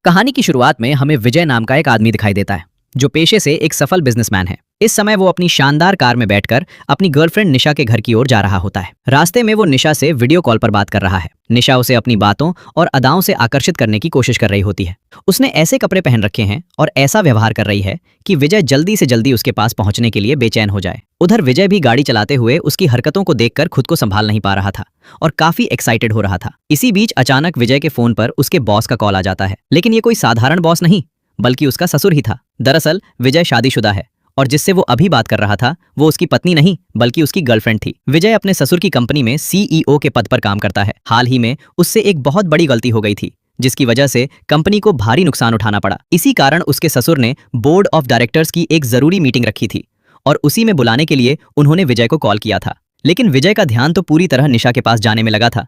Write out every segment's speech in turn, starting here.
कहानी की शुरुआत में हमें विजय नाम का एक आदमी दिखाई देता है जो पेशे से एक सफल बिजनेसमैन है। इस समय वो अपनी शानदार कार में बैठकर अपनी गर्लफ्रेंड निशा के घर की ओर जा रहा होता है। रास्ते में वो निशा से वीडियो कॉल पर बात कर रहा है। निशा उसे अपनी बातों और अदाओं से आकर्षित करने की कोशिश कर रही होती है। उसने ऐसे कपड़े पहन रखे हैं और ऐसा व्यवहार कर रही है कि विजय जल्दी से जल्दी उसके पास पहुंचने के लिए बेचैन हो जाए। उधर विजय भी गाड़ी चलाते हुए उसकी हरकतों को देखकर खुद को संभाल नहीं पा रहा था और काफी एक्साइटेड हो रहा था। इसी बीच अचानक विजय के फोन पर उसके बॉस का कॉल आ जाता है, लेकिन ये कोई साधारण बॉस नहीं बल्कि उसका ससुर ही था। दरअसल विजय शादीशुदा है और जिससे वो अभी बात कर रहा था वो उसकी पत्नी नहीं बल्कि उसकी गर्लफ्रेंड थी। विजय अपने ससुर की कंपनी में सीईओ के पद पर काम करता है। हाल ही में उससे एक बहुत बड़ी गलती हो गई थी जिसकी वजह से कंपनी को भारी नुकसान उठाना पड़ा। इसी कारण उसके ससुर ने बोर्ड ऑफ डायरेक्टर्स की एक जरूरी मीटिंग रखी थी और उसी में बुलाने के लिए उन्होंने विजय को कॉल किया था। लेकिन विजय का ध्यान तो पूरी तरह निशा के पास जाने में लगा था,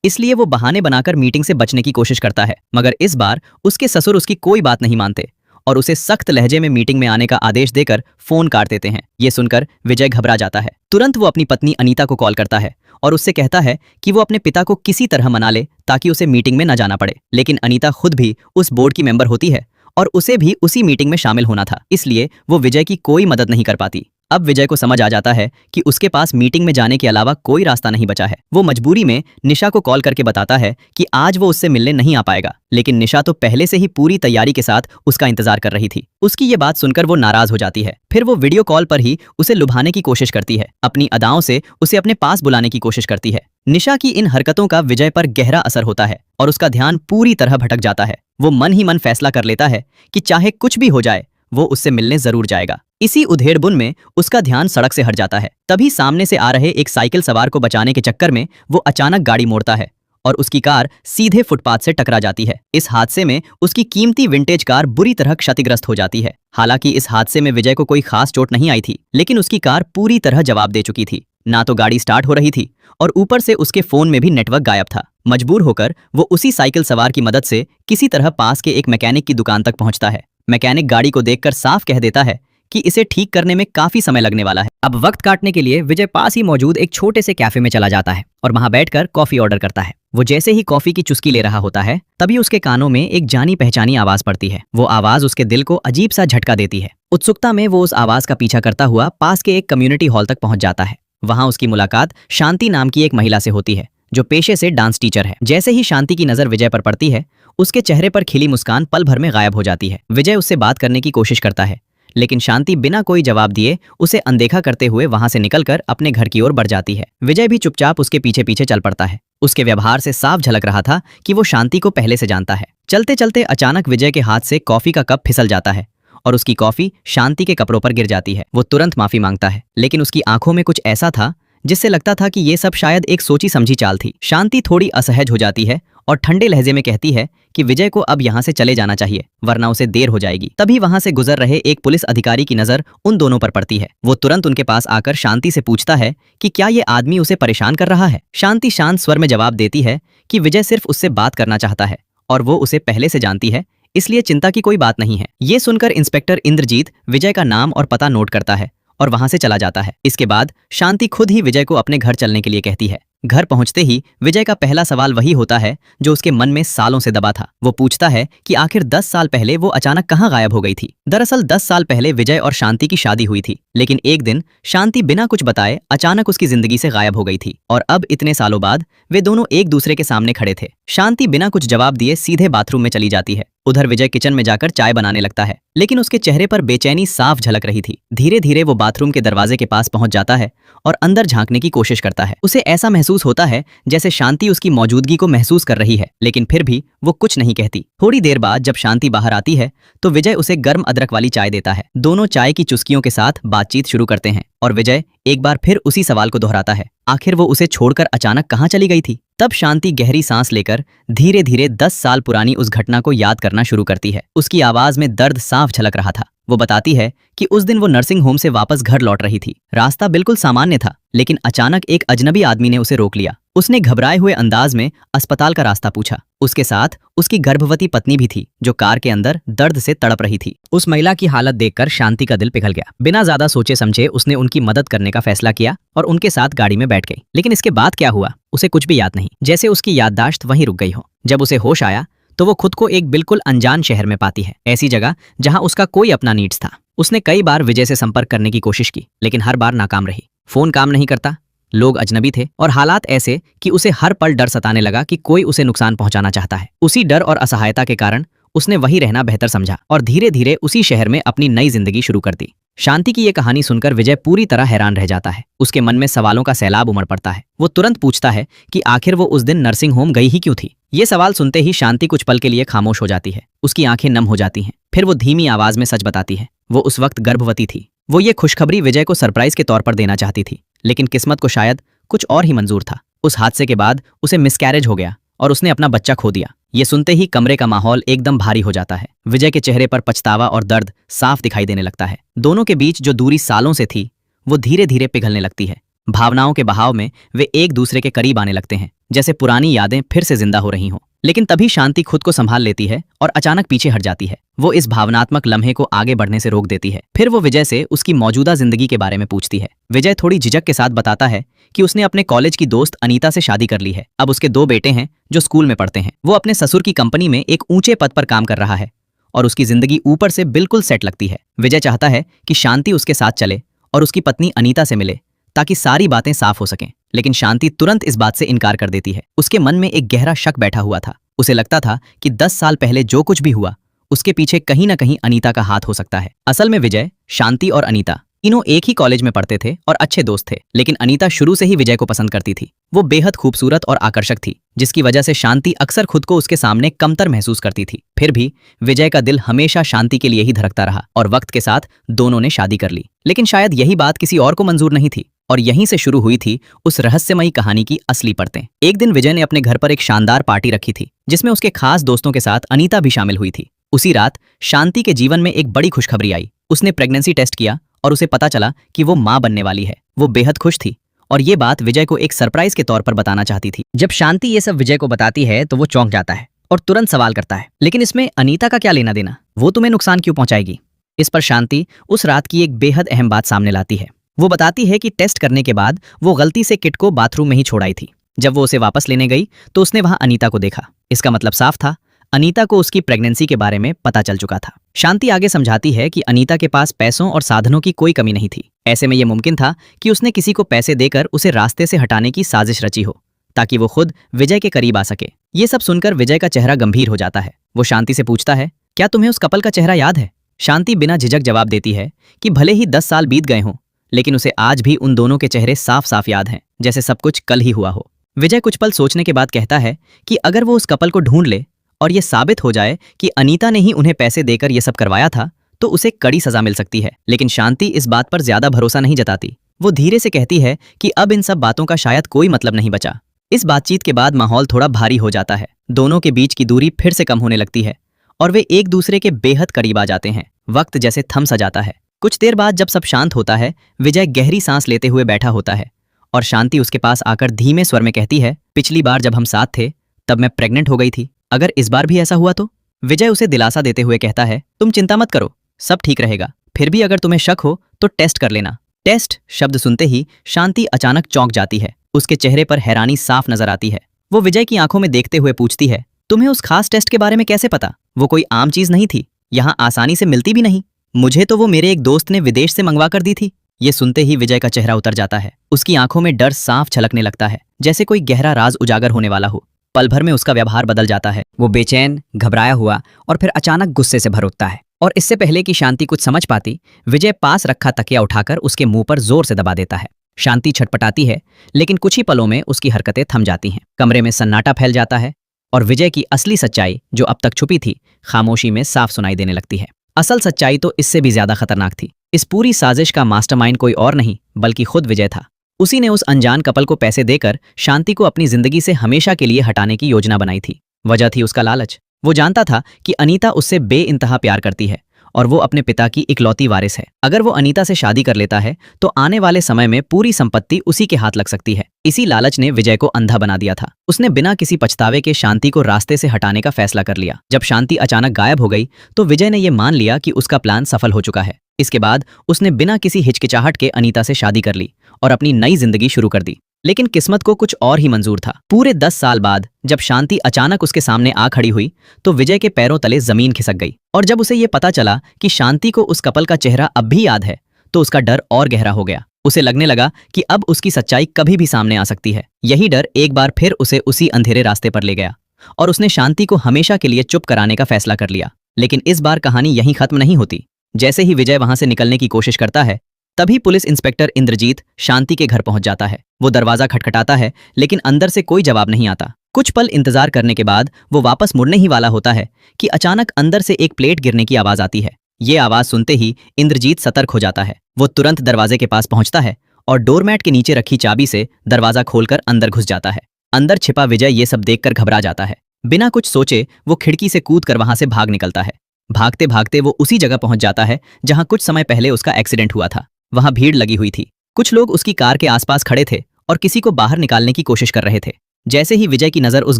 इसलिए वो बहाने बनाकर मीटिंग से बचने की कोशिश करता है। मगर इस बार उसके ससुर उसकी कोई बात नहीं मानते और उसे सख्त लहजे में मीटिंग में आने का आदेश देकर फोन काट देते हैं। ये सुनकर विजय घबरा जाता है। तुरंत वो अपनी पत्नी अनीता को कॉल करता है और उससे कहता है कि वो अपने पिता को किसी तरह मना ले ताकि उसे मीटिंग में न जाना पड़े। लेकिन अनीता खुद भी उस बोर्ड की मेंबर होती है और उसे भी उसी मीटिंग में शामिल होना था, इसलिए वो विजय की कोई मदद नहीं कर पाती। अब विजय को समझ आ जाता है कि उसके पास मीटिंग में जाने के अलावा कोई रास्ता नहीं बचा है। वो मजबूरी में निशा को कॉल करके बताता है कि आज वो उससे मिलने नहीं आ पाएगा, लेकिन निशा तो पहले से ही पूरी तैयारी के साथ उसका इंतजार कर रही थी। उसकी ये बात सुनकर वो नाराज हो जाती है। फिर वो वीडियो कॉल पर ही उसे लुभाने की कोशिश करती है, अपनी अदाओं से उसे अपने पास बुलाने की कोशिश करती है। निशा की इन हरकतों का विजय पर गहरा असर होता है और उसका ध्यान पूरी तरह भटक जाता है। वो मन ही मन फैसला कर लेता है कि चाहे कुछ भी हो जाए वो उससे मिलने जरूर जाएगा। इसी उधेड़बुन में उसका ध्यान सड़क से हट जाता है। तभी सामने से आ रहे एक साइकिल सवार को बचाने के चक्कर में वो अचानक गाड़ी मोड़ता है और उसकी कार सीधे फुटपाथ से टकरा जाती है। इस हादसे में उसकी कीमती विंटेज कार बुरी तरह क्षतिग्रस्त हो जाती है। हालांकि इस हादसे में विजय को कोई खास चोट नहीं आई थी, लेकिन उसकी कार पूरी तरह जवाब दे चुकी थी। ना तो गाड़ी स्टार्ट हो रही थी और ऊपर से उसके फोन में भी नेटवर्क गायब था। मजबूर होकर वो उसी साइकिल सवार की मदद से किसी तरह पास के एक मैकेनिक की दुकान तक पहुंचता है। मैकेनिक गाड़ी को देखकर साफ कह देता है कि इसे ठीक करने में काफी समय लगने वाला है। अब वक्त काटने के लिए विजय पास ही मौजूद एक छोटे से कैफे में चला जाता है और वहां बैठकर कॉफी ऑर्डर करता है। वो जैसे ही कॉफी की चुस्की ले रहा होता है तभी उसके कानों में एक जानी पहचानी आवाज पड़ती है। वो आवाज उसके दिल को अजीब सा झटका देती है। उत्सुकता में वो उस आवाज का पीछा करता हुआ पास के एक कम्युनिटी हॉल तक पहुंच जाता है। वहां उसकी मुलाकात शांति नाम की एक महिला से होती है जो पेशे से डांस टीचर है। जैसे ही शांति की नजर विजय पर पड़ती है उसके चेहरे पर खिली मुस्कान पल भर में गायब हो जाती है। विजय उससे बात करने की कोशिश करता है, लेकिन शांति बिना कोई जवाब दिए उसे अनदेखा करते हुए वहां से निकलकर अपने घर की ओर बढ़ जाती है। विजय भी चुपचाप उसके पीछे पीछे चल पड़ता है। उसके व्यवहार से साफ झलक रहा था कि वो शांति को पहले से जानता है। चलते चलते अचानक विजय के हाथ से कॉफी का कप फिसल जाता है और उसकी कॉफी शांति के कपड़ों पर गिर जाती है। वो तुरंत माफी मांगता है, लेकिन उसकी आंखों में कुछ ऐसा था जिससे लगता था कि ये सब शायद एक सोची समझी चाल थी। शांति थोड़ी असहज हो जाती है और ठंडे लहजे में कहती है कि विजय को अब यहाँ से चले जाना चाहिए वरना उसे देर हो जाएगी। तभी वहां से गुजर रहे एक पुलिस अधिकारी की नजर उन दोनों पर पड़ती है। वो तुरंत उनके पास आकर शांति से पूछता है कि क्या ये आदमी उसे परेशान कर रहा है। शांति शांत स्वर में जवाब देती है कि विजय सिर्फ उससे बात करना चाहता है और वो उसे पहले से जानती है, इसलिए चिंता की कोई बात नहीं है। ये सुनकर इंस्पेक्टर इंद्रजीत विजय का नाम और पता नोट करता है और वहां से चला जाता है। इसके बाद शांति खुद ही विजय को अपने घर चलने के लिए कहती है। घर पहुंचते ही विजय का पहला सवाल वही होता है जो उसके मन में सालों से दबा था। वो पूछता है कि आखिर 10 साल पहले वो अचानक कहां गायब हो गई थी। दरअसल 10 साल पहले विजय और शांति की शादी हुई थी, लेकिन एक दिन शांति बिना कुछ बताए अचानक उसकी जिंदगी से गायब हो गई थी और अब इतने सालों बाद वे दोनों एक दूसरे के सामने खड़े थे। शांति बिना कुछ जवाब दिए सीधे बाथरूम में चली जाती है। उधर विजय किचन में जाकर चाय बनाने लगता है, लेकिन उसके चेहरे पर बेचैनी साफ झलक रही थी। धीरे धीरे वो बाथरूम के दरवाजे के पास पहुंच जाता है और अंदर झांकने की कोशिश करता है। उसे ऐसा महसूस होता है जैसे शांति उसकी मौजूदगी को महसूस कर रही है, लेकिन फिर भी वो कुछ नहीं कहती। थोड़ी देर बाद जब शांति बाहर आती है तो विजय उसे गर्म अदरक वाली चाय देता है। दोनों चाय की चुस्कियों के साथ बातचीत शुरू करते हैं और विजय एक बार फिर उसी सवाल को दोहराता है, आखिर वो उसे छोड़कर अचानक कहां चली गई थी। तब शांति गहरी सांस लेकर धीरे धीरे 10 साल पुरानी उस घटना को याद करना शुरू करती है। उसकी आवाज में दर्द साफ झलक रहा था। वो बताती है कि उस दिन वो नर्सिंग होम से वापस घर लौट रही थी। रास्ता बिल्कुल सामान्य था, लेकिन अचानक एक अजनबी आदमी ने उसे रोक लिया। उसने घबराए हुए अंदाज में अस्पताल का रास्ता पूछा। उसके साथ उसकी गर्भवती पत्नी भी थी जो कार के अंदर दर्द से तड़प रही थी। उस महिला की हालत देखकर शांति का दिल पिघल गया। बिना ज्यादा सोचे समझे उसने उनकी मदद करने का फैसला किया और उनके साथ गाड़ी में बैठ गई। लेकिन इसके बाद क्या हुआ उसे कुछ भी याद नहीं, जैसे उसकी याददाश्त वहीं रुक गई हो। जब उसे होश आया तो वो खुद को एक बिल्कुल अनजान शहर में पाती है, ऐसी जगह जहां उसका कोई अपना नीड्स था। उसने कई बार विजय से संपर्क करने की कोशिश की, लेकिन हर बार नाकाम रही। फोन काम नहीं करता, लोग अजनबी थे और हालात ऐसे कि उसे हर पल डर सताने लगा कि कोई उसे नुकसान पहुंचाना चाहता है। उसी डर और असहायता के कारण उसने वही रहना बेहतर समझा और धीरे धीरे उसी शहर में अपनी नई जिंदगी शुरू कर दी। शांति की ये कहानी सुनकर विजय पूरी तरह हैरान रह जाता है। उसके मन में सवालों का सैलाब उमड़ पड़ता है। वो तुरंत पूछता है कि आखिर वो उस दिन नर्सिंग होम गई ही क्यों थी। ये सवाल सुनते ही शांति कुछ पल के लिए खामोश हो जाती है। उसकी आंखें नम हो जाती हैं। फिर वो धीमी आवाज में सच बताती है। वो उस वक्त गर्भवती थी। वो ये खुशखबरी विजय को सरप्राइज के तौर पर देना चाहती थी, लेकिन किस्मत को शायद कुछ और ही मंजूर था। उस हादसे के बाद उसे मिसकैरेज हो गया और उसने अपना बच्चा खो दिया। ये सुनते ही कमरे का माहौल एकदम भारी हो जाता है। विजय के चेहरे पर पछतावा और दर्द साफ दिखाई देने लगता है। दोनों के बीच जो दूरी सालों से थी वो धीरे धीरे पिघलने लगती है। भावनाओं के बहाव में वे एक दूसरे के करीब आने लगते हैं, जैसे पुरानी यादें फिर से जिंदा हो रही हों। लेकिन तभी शांति खुद को संभाल लेती है और अचानक पीछे हट जाती है। वो इस भावनात्मक लम्हे को आगे बढ़ने से रोक देती है। फिर वो विजय से उसकी मौजूदा जिंदगी के बारे में पूछती है। विजय थोड़ी झिझक के साथ बताता है कि उसने अपने कॉलेज की दोस्त अनीता से शादी कर ली है। अब उसके 2 बेटे हैं जो स्कूल में पढ़ते हैं। वो अपने ससुर की कंपनी में एक ऊंचे पद पर काम कर रहा है और उसकी जिंदगी ऊपर से बिल्कुल सेट लगती है। विजय चाहता है कि शांति उसके साथ चले और उसकी पत्नी अनीता से मिले ताकि सारी बातें साफ हो सकें, लेकिन शांति तुरंत इस बात से इनकार कर देती है। उसके मन में एक गहरा शक बैठा हुआ था। उसे लगता था कि 10 साल पहले जो कुछ भी हुआ उसके पीछे कहीं ना कहीं अनीता का हाथ हो सकता है। असल में विजय, शांति और अनीता तीनों एक ही कॉलेज में पढ़ते थे और अच्छे दोस्त थे, लेकिन अनीता शुरू से ही विजय को पसंद करती थी। वो बेहद खूबसूरत और आकर्षक थी, जिसकी वजह से शांति अक्सर खुद को उसके सामने कमतर महसूस करती थी। फिर भी विजय का दिल हमेशा शांति के लिए ही धड़कता रहा और वक्त के साथ दोनों ने शादी कर ली। लेकिन शायद यही बात किसी और को मंजूर नहीं थी और यहीं से शुरू हुई थी उस रहस्यमयी कहानी की असली परतें। एक दिन विजय ने अपने घर पर एक शानदार पार्टी रखी थी, जिसमें उसके खास दोस्तों के साथ अनीता भी शामिल हुई थी। उसी रात शांति के जीवन में एक बड़ी खुशखबरी आई। उसने प्रेगनेंसी टेस्ट किया और उसे पता चला कि वो मां बनने वाली है। वो बेहद खुश थी और ये बात विजय को एक सरप्राइज के तौर पर बताना चाहती थी। जब शांति ये सब विजय को बताती है तो वो चौंक जाता है और तुरंत सवाल करता है, लेकिन इसमें अनीता का क्या लेना देना? वो तुम्हें नुकसान क्यों पहुंचाएगी? इस पर शांति उस रात की एक बेहद अहम बात सामने लाती है। वो बताती है कि टेस्ट करने के बाद वो गलती से किट को बाथरूम में ही छोड़ आई थी। जब वो उसे वापस लेने गई तो उसने वहां अनीता को देखा। इसका मतलब साफ था, अनीता को उसकी प्रेगनेंसी के बारे में पता चल चुका था। शांति आगे समझाती है कि अनीता के पास पैसों और साधनों की कोई कमी नहीं थी। ऐसे में यह मुमकिन था कि उसने किसी को पैसे देकर उसे रास्ते से हटाने की साजिश रची हो, ताकि वो खुद विजय के करीब आ सके। ये सब सुनकर विजय का चेहरा गंभीर हो जाता है। वो शांति से पूछता है, क्या तुम्हें उस कपल का चेहरा याद है? शांति बिना झिझक जवाब देती है कि भले ही 10 साल बीत गए हों, लेकिन उसे आज भी उन दोनों के चेहरे साफ साफ याद हैं, जैसे सब कुछ कल ही हुआ हो। विजय कुछ पल सोचने के बाद कहता है कि अगर वो उस कपल को ढूंढ ले और ये साबित हो जाए कि अनीता ने ही उन्हें पैसे देकर ये सब करवाया था, तो उसे कड़ी सजा मिल सकती है। लेकिन शांति इस बात पर ज्यादा भरोसा नहीं जताती। वो धीरे से कहती है कि अब इन सब बातों का शायद कोई मतलब नहीं बचा। इस बातचीत के बाद माहौल थोड़ा भारी हो जाता है। दोनों के बीच की दूरी फिर से कम होने लगती है और वे एक दूसरे के बेहद करीब आ जाते हैं। वक्त जैसे थम सा जाता है। कुछ देर बाद जब सब शांत होता है, विजय गहरी सांस लेते हुए बैठा होता है और शांति उसके पास आकर धीमे स्वर में कहती है, पिछली बार जब हम साथ थे तब मैं प्रेग्नेंट हो गई थी। अगर इस बार भी ऐसा हुआ तो? विजय उसे दिलासा देते हुए कहता है, तुम चिंता मत करो, सब ठीक रहेगा। फिर भी अगर तुम्हें शक हो तो टेस्ट कर लेना। टेस्ट शब्द सुनते ही शांति अचानक चौंक जाती है। उसके चेहरे पर हैरानी साफ नजर आती है। वो विजय की आंखों में देखते हुए पूछती है, तुम्हें उस खास टेस्ट के बारे में कैसे पता? वो कोई आम चीज नहीं थी, यहाँ आसानी से मिलती भी नहीं। मुझे तो वो मेरे एक दोस्त ने विदेश से मंगवा कर दी थी। ये सुनते ही विजय का चेहरा उतर जाता है। उसकी आंखों में डर साफ छलकने लगता है, जैसे कोई गहरा राज उजागर होने वाला हो। पल भर में उसका व्यवहार बदल जाता है। वो बेचैन, घबराया हुआ और फिर अचानक गुस्से से भर उठता है। और इससे पहले कि शांति कुछ समझ पाती, विजय पास रखा तकिया उठाकर उसके मुंह पर जोर से दबा देता है। शांति छटपटाती है, लेकिन कुछ ही पलों में उसकी हरकतें थम जाती हैं। कमरे में सन्नाटा फैल जाता है और विजय की असली सच्चाई, जो अब तक छुपी थी, खामोशी में साफ सुनाई देने लगती है। असल सच्चाई तो इससे भी ज्यादा खतरनाक थी। इस पूरी साजिश का मास्टरमाइंड कोई और नहीं बल्कि खुद विजय था। उसी ने उस अनजान कपल को पैसे देकर शांति को अपनी जिंदगी से हमेशा के लिए हटाने की योजना बनाई थी। वजह थी उसका लालच। वो जानता था कि अनीता उससे बेइंतहा प्यार करती है और वो अपने पिता की इकलौती वारिस है। अगर वो अनीता से शादी कर लेता है तो आने वाले समय में पूरी संपत्ति उसी के हाथ लग सकती है। इसी लालच ने विजय को अंधा बना दिया था। उसने बिना किसी पछतावे के शांति को रास्ते से हटाने का फैसला कर लिया। जब शांति अचानक गायब हो गई तो विजय ने यह मान लिया कि उसका प्लान सफल हो चुका है। इसके बाद उसने बिना किसी हिचकिचाहट के अनीता से शादी कर ली और अपनी नई जिंदगी शुरू कर दी। लेकिन किस्मत को कुछ और ही मंजूर था। पूरे 10 साल बाद जब शांति अचानक उसके सामने आ खड़ी हुई तो विजय के पैरों तले जमीन खिसक गई। और जब उसे ये पता चला कि शांति को उस कपल का चेहरा अब भी याद है तो उसका डर और गहरा हो गया। उसे लगने लगा कि अब उसकी सच्चाई कभी भी सामने आ सकती है। यही डर एक बार फिर उसे उसी अंधेरे रास्ते पर ले गया और उसने शांति को हमेशा के लिए चुप कराने का फैसला कर लिया। लेकिन इस बार कहानी यहीं खत्म नहीं होती। जैसे ही विजय वहां से निकलने की कोशिश करता है तभी पुलिस इंस्पेक्टर इंद्रजीत शांति के घर पहुंच जाता है। वो दरवाजा खटखटाता है लेकिन अंदर से कोई जवाब नहीं आता। कुछ पल इंतजार करने के बाद वो वापस मुड़ने ही वाला होता है कि अचानक अंदर से एक प्लेट गिरने की आवाज आती है। ये आवाज सुनते ही इंद्रजीत सतर्क हो जाता है। वो तुरंत दरवाजे के पास पहुंचता है और डोरमैट के नीचे रखी चाबी से दरवाजा खोलकर अंदर घुस जाता है। अंदर छिपा विजय ये सब देखकर घबरा जाता है। बिना कुछ सोचे वो खिड़की से कूदकर वहां से भाग निकलता है। भागते भागते वो उसी जगह पहुंच जाता है जहां कुछ समय पहले उसका एक्सीडेंट हुआ था। वहां भीड़ लगी हुई थी। कुछ लोग उसकी कार के आसपास खड़े थे और किसी को बाहर निकालने की कोशिश कर रहे थे। जैसे ही विजय की नजर उस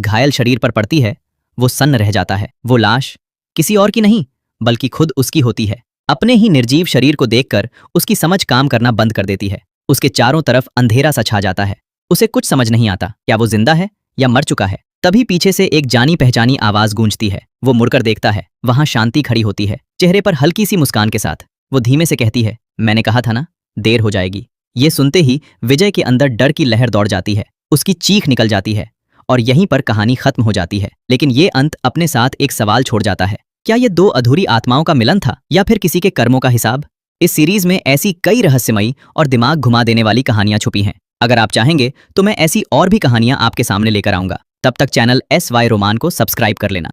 घायल शरीर पर पड़ती है वो सन्न रह जाता है। वो लाश किसी और की नहीं बल्कि खुद उसकी होती है। अपने ही निर्जीव शरीर को देखकर उसकी समझ काम करना बंद कर देती है। उसके चारों तरफ अंधेरा सा छा जाता है। उसे कुछ समझ नहीं आता क्या वो जिंदा है या मर चुका है। तभी पीछे से एक जानी पहचानी आवाज गूंजती है। वो मुड़कर देखता है, वहां शांति खड़ी होती है, चेहरे पर हल्की सी मुस्कान के साथ। वो धीमे से कहती है, मैंने कहा था ना, देर हो जाएगी। ये सुनते ही विजय के अंदर डर की लहर दौड़ जाती है। उसकी चीख निकल जाती है और यहीं पर कहानी खत्म हो जाती है। लेकिन ये अंत अपने साथ एक सवाल छोड़ जाता है, क्या ये दो अधूरी आत्माओं का मिलन था या फिर किसी के कर्मों का हिसाब? इस सीरीज में ऐसी कई रहस्यमयी और दिमाग घुमा देने वाली कहानियां छुपी हैं। अगर आप चाहेंगे तो मैं ऐसी और भी कहानियां आपके सामने लेकर आऊंगा। तब तक चैनल SY रोमान को सब्सक्राइब कर लेना।